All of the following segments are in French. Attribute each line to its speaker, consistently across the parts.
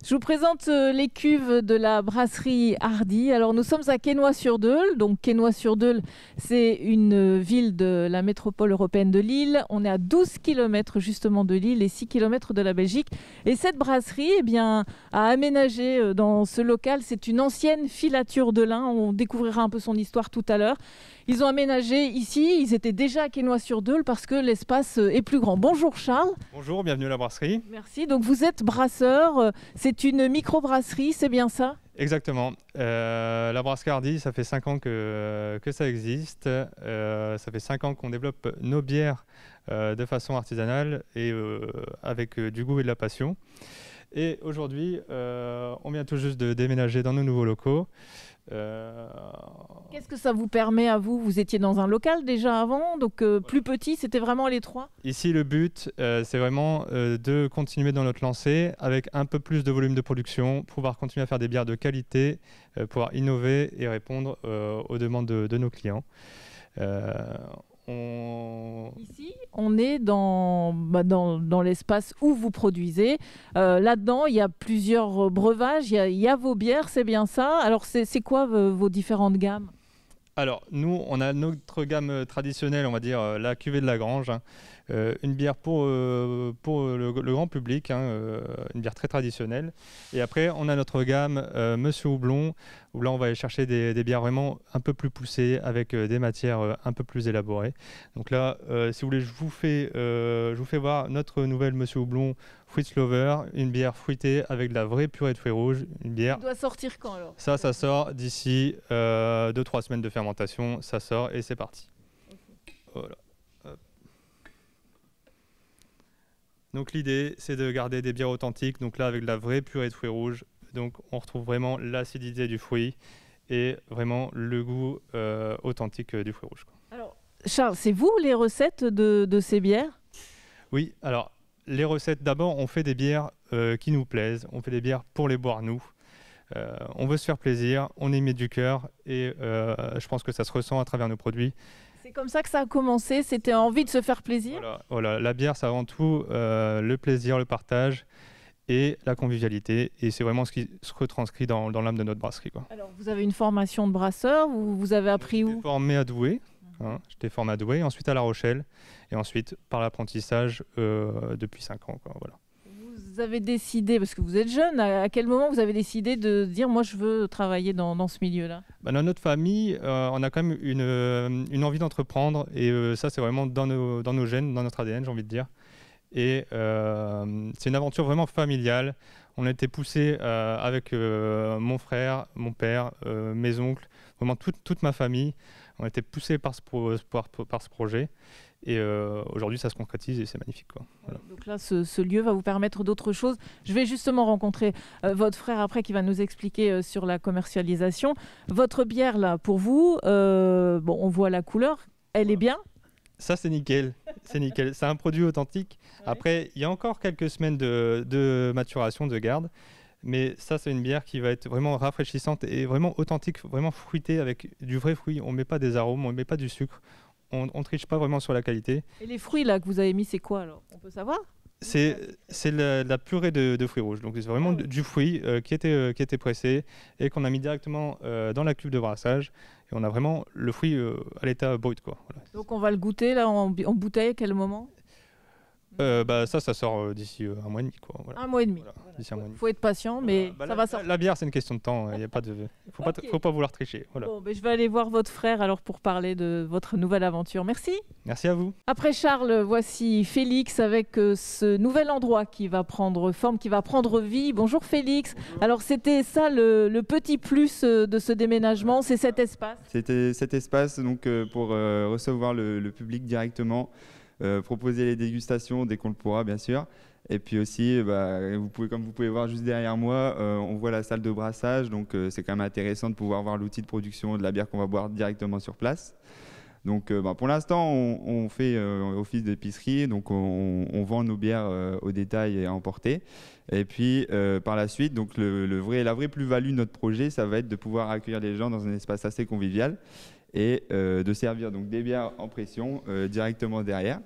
Speaker 1: Je vous présente les cuves de la brasserie Hardy. Alors nous sommes à Quesnoy-sur-Deûle. Donc Quesnoy-sur-Deûle, c'est une ville de la métropole européenne de Lille. On est à 12 km justement de Lille et 6 km de la Belgique. Et cette brasserie, eh bien, a aménagé dans ce local. C'est une ancienne filature de lin. On découvrira un peu son histoire tout à l'heure. Ils ont aménagé ici. Ils étaient déjà à Quesnoy-sur-Deûle parce que l'espace est plus grand. Bonjour Charles.
Speaker 2: Bonjour, bienvenue à la brasserie.
Speaker 1: Merci. Donc vous êtes brasseur. C'est une microbrasserie, c'est bien ça?
Speaker 2: Exactement. La brasserie Hardy, ça fait 5 ans que ça existe. Ça fait 5 ans qu'on développe nos bières de façon artisanale et avec du goût et de la passion. Et aujourd'hui, on vient tout juste de déménager dans nos nouveaux locaux.
Speaker 1: Qu'est-ce que ça vous permet à vous? Vous étiez dans un local déjà avant, donc plus petit, c'était vraiment les trois?
Speaker 2: Ici, le but, c'est vraiment de continuer dans notre lancée avec un peu plus de volume de production, pouvoir continuer à faire des bières de qualité, pouvoir innover et répondre aux demandes de nos clients.
Speaker 1: Ici, on est dans l'espace où vous produisez. Là-dedans, il y a plusieurs breuvages, il y a vos bières, c'est bien ça. Alors, c'est quoi vos différentes gammes?
Speaker 2: Alors, nous, on a notre gamme traditionnelle, on va dire la cuvée de la Grange, hein. Une bière pour le grand public, hein, une bière très traditionnelle. Et après, on a notre gamme Monsieur Houblon, où là, on va aller chercher des bières vraiment un peu plus poussées, avec des matières un peu plus élaborées. Donc là, si vous voulez, je vous fais voir notre nouvelle Monsieur Houblon Fruits Lover, une bière fruitée avec de la vraie purée de fruits rouges. Une bière.
Speaker 1: Ça doit sortir quand alors?
Speaker 2: Ça sort d'ici 2-3 semaines de fermentation, ça sort et c'est parti. Okay. Voilà. Donc l'idée, c'est de garder des bières authentiques, donc là avec de la vraie purée de fruits rouges. Donc on retrouve vraiment l'acidité du fruit et vraiment le goût authentique du fruit rouge, quoi.
Speaker 1: Alors, Charles, c'est vous les recettes de ces bières?
Speaker 2: Oui, alors les recettes, d'abord, on fait des bières qui nous plaisent, on fait des bières pour les boire nous. On veut se faire plaisir, on y met du cœur et je pense que ça se ressent à travers nos produits.
Speaker 1: C'est comme ça que ça a commencé, c'était envie de se faire plaisir?
Speaker 2: Voilà. La bière, c'est avant tout le plaisir, le partage et la convivialité. Et c'est vraiment ce qui se retranscrit dans l'âme de notre brasserie, quoi.
Speaker 1: Alors, vous avez une formation de brasseur, vous avez appris où?
Speaker 2: J'étais formé à Douai, j'étais formé à Douai, ensuite à La Rochelle, et ensuite par l'apprentissage depuis 5 ans, quoi, voilà.
Speaker 1: Vous avez décidé, parce que vous êtes jeune, à quel moment vous avez décidé de dire « moi je veux travailler dans ce milieu-là » ?
Speaker 2: Dans notre famille, on a quand même une envie d'entreprendre et ça c'est vraiment dans nos gènes, dans notre ADN, j'ai envie de dire. Et c'est une aventure vraiment familiale. On a été poussés avec mon frère, mon père, mes oncles, vraiment toute ma famille. On a été poussés par ce projet. Et aujourd'hui, ça se concrétise et c'est magnifique, quoi. Voilà.
Speaker 1: Donc là, ce lieu va vous permettre d'autres choses. Je vais justement rencontrer votre frère après qui va nous expliquer sur la commercialisation. Votre bière, là, pour vous, on voit la couleur, elle est bien?
Speaker 2: Ça, c'est nickel. C'est nickel. C'est un produit authentique. Ouais. Après, il y a encore quelques semaines de maturation, de garde. Mais ça, c'est une bière qui va être vraiment rafraîchissante et vraiment authentique, vraiment fruitée avec du vrai fruit. On ne met pas des arômes, on ne met pas du sucre. On ne triche pas vraiment sur la qualité.
Speaker 1: Et les fruits là que vous avez mis, c'est quoi alors? On peut savoir?
Speaker 2: C'est la purée de fruits rouges. Donc c'est vraiment du fruit qui était pressé et qu'on a mis directement dans la cuve de brassage. Et on a vraiment le fruit à l'état brut, quoi. Voilà.
Speaker 1: Donc on va le goûter là en bouteille à quel moment?
Speaker 2: Ça sort d'ici un mois et demi, quoi. Voilà.
Speaker 1: Un mois et demi.
Speaker 2: Voilà. D'ici un mois et demi.
Speaker 1: Faut être patient, mais ça va sortir.
Speaker 2: La bière, c'est une question de temps. Il y a pas de, faut pas vouloir tricher. Voilà.
Speaker 1: Bon, je vais aller voir votre frère alors pour parler de votre nouvelle aventure. Merci.
Speaker 2: Merci à vous.
Speaker 1: Après Charles, voici Félix avec ce nouvel endroit qui va prendre forme, qui va prendre vie. Bonjour Félix. Bonjour. Alors c'était ça le petit plus de ce déménagement, c'est cet espace.
Speaker 3: C'était cet espace donc pour recevoir le public directement. Proposer les dégustations dès qu'on le pourra, bien sûr. Et puis aussi, comme vous pouvez voir juste derrière moi, on voit la salle de brassage. Donc, c'est quand même intéressant de pouvoir voir l'outil de production de la bière qu'on va boire directement sur place. Donc, pour l'instant, on fait office d'épicerie. Donc, on vend nos bières au détail et à emporter. Et puis, par la suite, donc, la vraie plus-value de notre projet, ça va être de pouvoir accueillir les gens dans un espace assez convivial. et de servir donc des bières en pression directement derrière.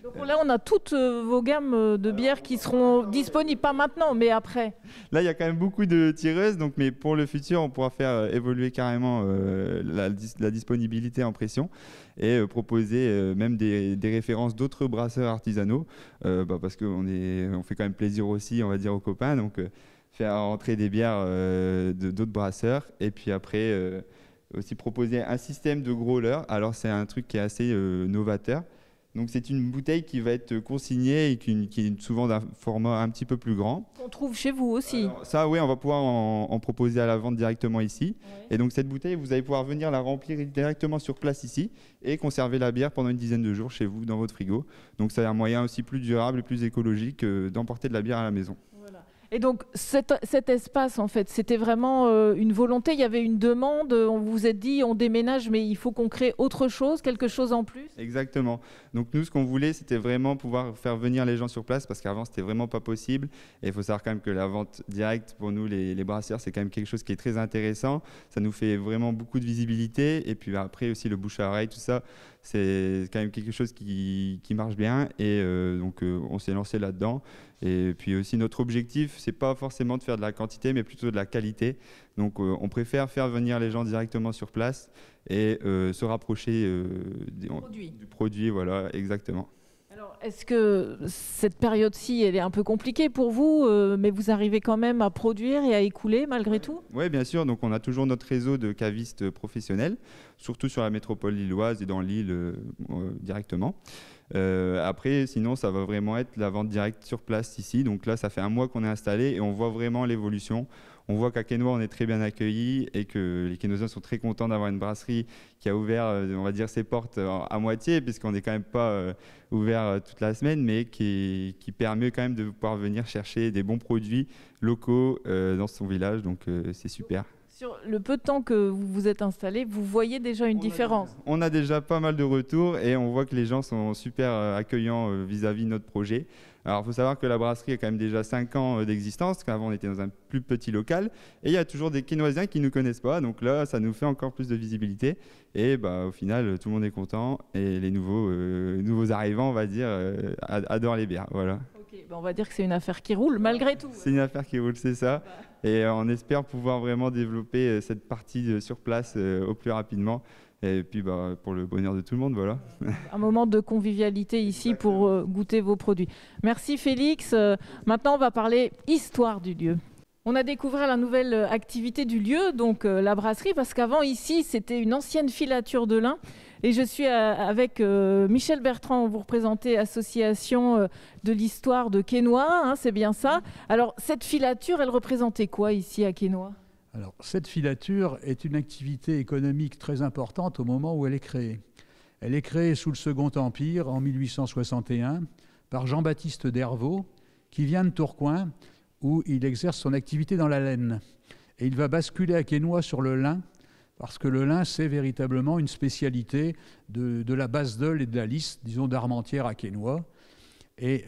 Speaker 1: Donc là, on a toutes vos gammes de bières qui seront disponibles, pas maintenant, mais après.
Speaker 3: Là, il y a quand même beaucoup de tireuses, donc, mais pour le futur, on pourra faire évoluer carrément la disponibilité en pression et proposer même des références d'autres brasseurs artisanaux, parce qu'on fait quand même plaisir aussi, on va dire, aux copains, donc faire entrer des bières d'autres brasseurs et puis après aussi proposer un système de growler. Alors, c'est un truc qui est assez novateur. Donc c'est une bouteille qui va être consignée et qui est souvent d'un format un petit peu plus grand.
Speaker 1: On trouve chez vous aussi.
Speaker 3: Alors, ça, oui, on va pouvoir en proposer à la vente directement ici. Ouais. Et donc cette bouteille, vous allez pouvoir venir la remplir directement sur place ici et conserver la bière pendant une dizaine de jours chez vous dans votre frigo. Donc c'est un moyen aussi plus durable et plus écologique d'emporter de la bière à la maison.
Speaker 1: Et donc cet espace, en fait, c'était vraiment une volonté, il y avait une demande, on vous a dit on déménage mais il faut qu'on crée autre chose, quelque chose en plus?
Speaker 3: Exactement. Donc nous, ce qu'on voulait, c'était vraiment pouvoir faire venir les gens sur place parce qu'avant, c'était vraiment pas possible. Et il faut savoir quand même que la vente directe, pour nous, les brasseurs, c'est quand même quelque chose qui est très intéressant. Ça nous fait vraiment beaucoup de visibilité. Et puis après aussi, le bouche à oreille, tout ça, c'est quand même quelque chose qui marche bien. Et donc, on s'est lancé là-dedans. Et puis aussi, notre objectif, c'est pas forcément de faire de la quantité, mais plutôt de la qualité. Donc, on préfère faire venir les gens directement sur place et se rapprocher du produit. Voilà, exactement.
Speaker 1: Alors, est-ce que cette période-ci, elle est un peu compliquée pour vous, mais vous arrivez quand même à produire et à écouler malgré tout?
Speaker 3: Oui, bien sûr. Donc, on a toujours notre réseau de cavistes professionnels, surtout sur la métropole lilloise et dans l'île directement. Après, sinon, ça va vraiment être la vente directe sur place ici. Donc là, ça fait un mois qu'on est installé et on voit vraiment l'évolution. On voit qu'à Quesnoy, on est très bien accueillis et que les Quesnoisiens sont très contents d'avoir une brasserie qui a ouvert, on va dire, ses portes à moitié, puisqu'on n'est quand même pas ouvert toute la semaine, mais qui permet quand même de pouvoir venir chercher des bons produits locaux dans son village. Donc, c'est super.
Speaker 1: Sur le peu de temps que vous vous êtes installé, vous voyez déjà une différence?
Speaker 3: On a déjà pas mal de retours et on voit que les gens sont super accueillants vis-à-vis de notre projet. Alors, il faut savoir que la brasserie a quand même déjà 5 ans d'existence, qu'avant on était dans un plus petit local. Et il y a toujours des Quesnoisiens qui ne nous connaissent pas. Donc là, ça nous fait encore plus de visibilité. Et au final, tout le monde est content. Et les nouveaux arrivants, on va dire, adorent les bières. Voilà.
Speaker 1: Okay, on va dire que c'est une affaire qui roule malgré tout.
Speaker 3: C'est une affaire qui roule, c'est ça. Et on espère pouvoir vraiment développer cette partie sur place au plus rapidement. Et puis pour le bonheur de tout le monde, voilà.
Speaker 1: Un moment de convivialité ici. Exactement. Pour goûter vos produits. Merci Félix. Maintenant, on va parler histoire du lieu. On a découvert la nouvelle activité du lieu, donc la brasserie, parce qu'avant ici, c'était une ancienne filature de lin. Et je suis avec Michel Bertrand, vous représentez Association de l'histoire de Quesnoy, hein, c'est bien ça. Alors, cette filature, elle représentait quoi ici à Quesnoy ?
Speaker 4: Alors, cette filature est une activité économique très importante au moment où elle est créée. Elle est créée sous le Second Empire, en 1861, par Jean-Baptiste Dervaux, qui vient de Tourcoing, où il exerce son activité dans la laine. Et il va basculer à Quesnoy sur le lin, parce que le lin, c'est véritablement une spécialité de la Basse-Deule et de la Lys, disons d'Armentières à Quesnoy. Et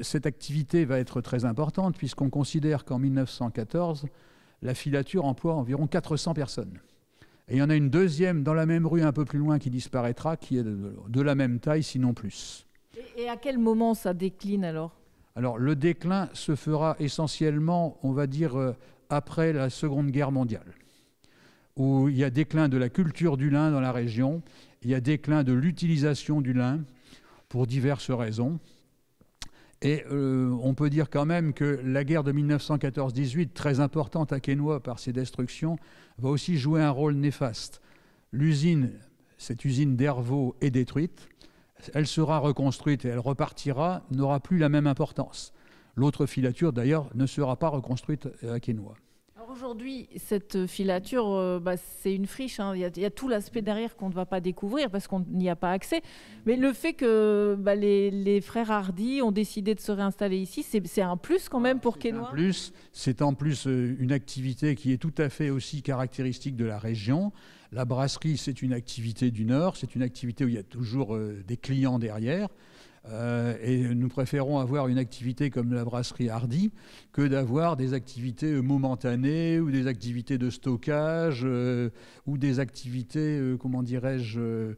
Speaker 4: cette activité va être très importante, puisqu'on considère qu'en 1914, la filature emploie environ 400 personnes. Et il y en a une deuxième dans la même rue un peu plus loin qui disparaîtra, qui est de la même taille, sinon plus.
Speaker 1: Et à quel moment ça décline alors ?
Speaker 4: Alors le déclin se fera essentiellement, on va dire, après la Seconde Guerre mondiale, où il y a déclin de la culture du lin dans la région, il y a déclin de l'utilisation du lin pour diverses raisons. Et on peut dire quand même que la guerre de 1914-18, très importante à Quesnoy par ses destructions, va aussi jouer un rôle néfaste. L'usine, cette usine Dervaux est détruite, elle sera reconstruite et elle repartira, n'aura plus la même importance. L'autre filature, d'ailleurs, ne sera pas reconstruite à Quesnoy.
Speaker 1: Alors aujourd'hui, cette filature, c'est une friche. Hein. Il y a tout l'aspect derrière qu'on ne va pas découvrir parce qu'on n'y a pas accès. Mais le fait que les frères Hardy ont décidé de se réinstaller ici, c'est un plus quand même pour Quesnoy.
Speaker 4: C'est en plus une activité qui est tout à fait aussi caractéristique de la région. La brasserie, c'est une activité du Nord, c'est une activité où il y a toujours des clients derrière. Et nous préférons avoir une activité comme la brasserie Hardy que d'avoir des activités momentanées ou des activités de stockage ou des activités, comment dirais-je...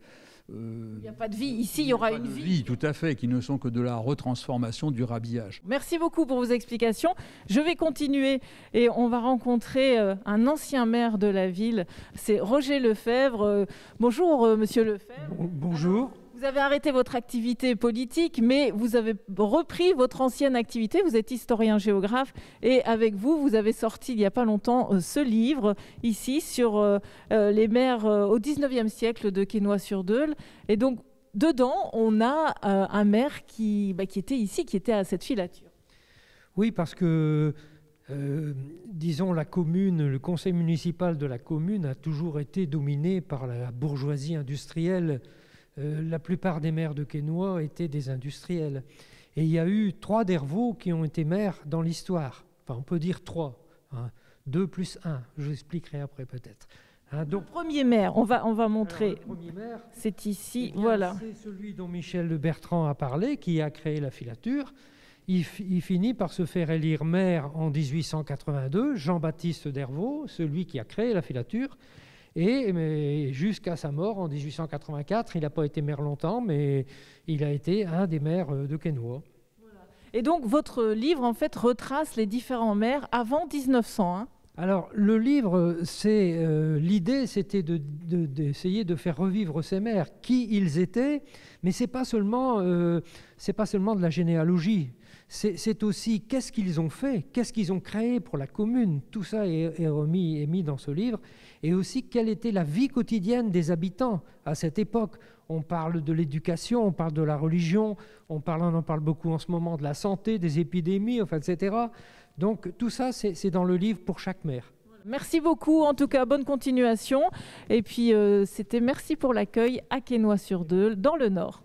Speaker 1: il n'y a pas de vie. Ici, il y aura une vie.
Speaker 4: Tout à fait, qui ne sont que de la retransformation du rhabillage.
Speaker 1: Merci beaucoup pour vos explications. Je vais continuer et on va rencontrer un ancien maire de la ville. C'est Roger Lefebvre. Bonjour, monsieur Lefebvre.
Speaker 5: Bonjour.
Speaker 1: Alors, vous avez arrêté votre activité politique, mais vous avez repris votre ancienne activité. Vous êtes historien-géographe et avec vous, vous avez sorti il n'y a pas longtemps ce livre ici sur les maires au 19e siècle de Quesnoy-sur-Deuil. Et donc, dedans, on a un maire qui était ici, qui était à cette filature.
Speaker 5: Oui, parce que, disons, la commune, le conseil municipal de la commune a toujours été dominé par la bourgeoisie industrielle. La plupart des maires de Quesnoy étaient des industriels. Et il y a eu 3 Dervaux qui ont été maires dans l'histoire. Enfin, on peut dire 3. 2 plus 1. Je vous expliquerai après peut-être.
Speaker 1: Donc, le premier maire, on va montrer. C'est ici, voilà.
Speaker 5: C'est celui dont Michel de Bertrand a parlé, qui a créé la filature. Il finit par se faire élire maire en 1882, Jean-Baptiste Dervaux, celui qui a créé la filature. Et jusqu'à sa mort en 1884, il n'a pas été maire longtemps, mais il a été un des maires de Quesnoy.
Speaker 1: Voilà. Et donc votre livre, en fait, retrace les différents maires avant 1900. Hein.
Speaker 5: Alors, le livre, l'idée, c'était d'essayer de faire revivre ces maires, qui ils étaient, mais c'est pas seulement de la généalogie. C'est aussi qu'est-ce qu'ils ont fait, qu'est-ce qu'ils ont créé pour la commune. Tout ça est mis dans ce livre. Et aussi quelle était la vie quotidienne des habitants à cette époque. On parle de l'éducation, on parle de la religion, on en parle beaucoup en ce moment de la santé, des épidémies, enfin, etc. Donc tout ça, c'est dans le livre pour chaque maire.
Speaker 1: Merci beaucoup, en tout cas, bonne continuation. Et puis, merci pour l'accueil à Quesnoy-sur-Deuil, dans le Nord.